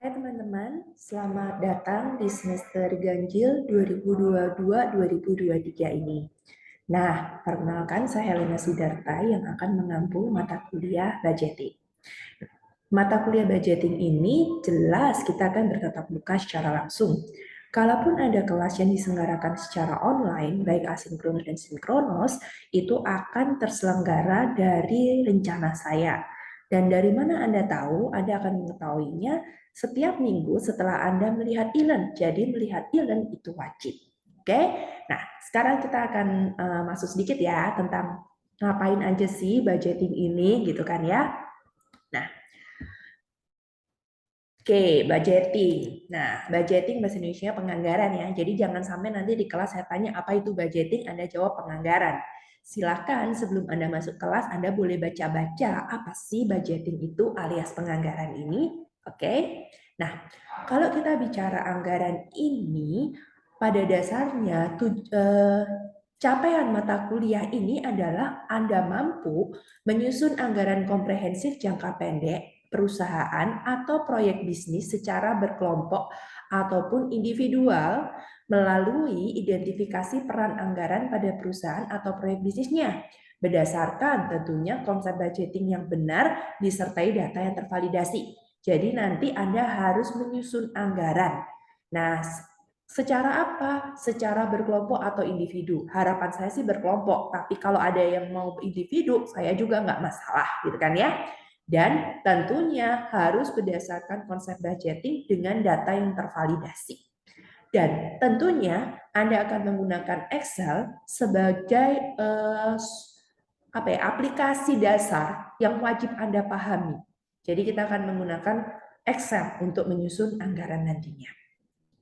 Hai teman-teman, selamat datang di semester ganjil 2022-2023 ini. Nah, perkenalkan saya Helena Sidarta yang akan mengampu mata kuliah budgeting. Mata kuliah budgeting ini jelas kita akan bertatap muka secara langsung. Kalaupun ada kelas yang diselenggarakan secara online, baik asinkronus dan sinkronus, itu akan terselenggara dari rencana saya. Dan dari mana Anda tahu? Anda akan mengetahuinya setiap minggu setelah Anda melihat e-learn. Jadi melihat e-learn itu wajib. Oke? Nah, sekarang kita akan masuk sedikit ya tentang ngapain aja sih budgeting ini gitu kan ya. Nah, oke, budgeting. Nah, budgeting bahasa Indonesia penganggaran ya. Jadi jangan sampai nanti di kelas saya tanya apa itu budgeting, Anda jawab penganggaran. Silakan sebelum Anda masuk kelas, Anda boleh baca-baca apa sih budgeting itu alias penganggaran ini. Oke. Nah, kalau kita bicara anggaran ini, pada dasarnya capaian mata kuliah ini adalah Anda mampu menyusun anggaran komprehensif jangka pendek perusahaan atau proyek bisnis secara berkelompok ataupun individual melalui identifikasi peran anggaran pada perusahaan atau proyek bisnisnya berdasarkan tentunya konsep budgeting yang benar disertai data yang tervalidasi. Jadi nanti Anda harus menyusun anggaran. Nah, secara apa? Secara berkelompok atau individu. Harapan saya sih berkelompok, tapi kalau ada yang mau individu, saya juga nggak masalah, gitu kan ya. Dan tentunya harus berdasarkan konsep budgeting dengan data yang tervalidasi. Dan tentunya Anda akan menggunakan Excel sebagai aplikasi dasar yang wajib Anda pahami. Jadi kita akan menggunakan Excel untuk menyusun anggaran nantinya.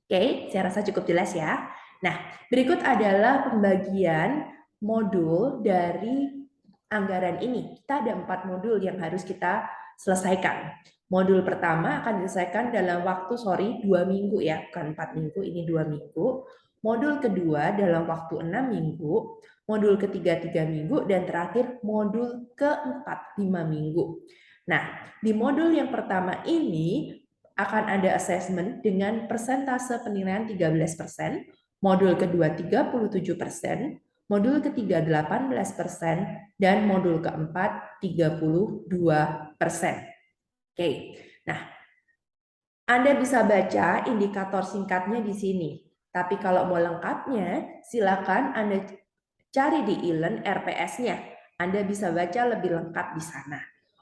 Oke, saya rasa cukup jelas ya. Nah, berikut adalah pembagian modul dari anggaran ini. Kita ada 4 modul yang harus kita selesaikan. Modul pertama akan diselesaikan dalam waktu, 2 minggu ya, bukan 4 minggu, ini 2 minggu. Modul kedua dalam waktu 6 minggu. Modul ketiga 3 minggu, dan terakhir modul keempat 5 minggu. Nah, di modul yang pertama ini akan ada assessment dengan persentase penilaian 13%, modul kedua 37%, modul ketiga 18%, dan modul keempat 32%. Oke, nah Anda bisa baca indikator singkatnya di sini. Tapi kalau mau lengkapnya, silakan Anda cari di e-learn RPS-nya. Anda bisa baca lebih lengkap di sana.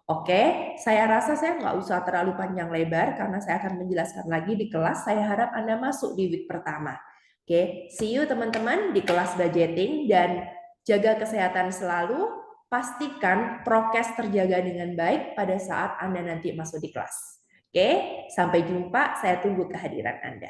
Oke, saya rasa saya nggak usah terlalu panjang lebar karena saya akan menjelaskan lagi di kelas. Saya harap Anda masuk di week pertama. Oke, see you teman-teman di kelas budgeting dan jaga kesehatan selalu. Pastikan prokes terjaga dengan baik pada saat Anda nanti masuk di kelas. Oke, sampai jumpa. Saya tunggu kehadiran Anda.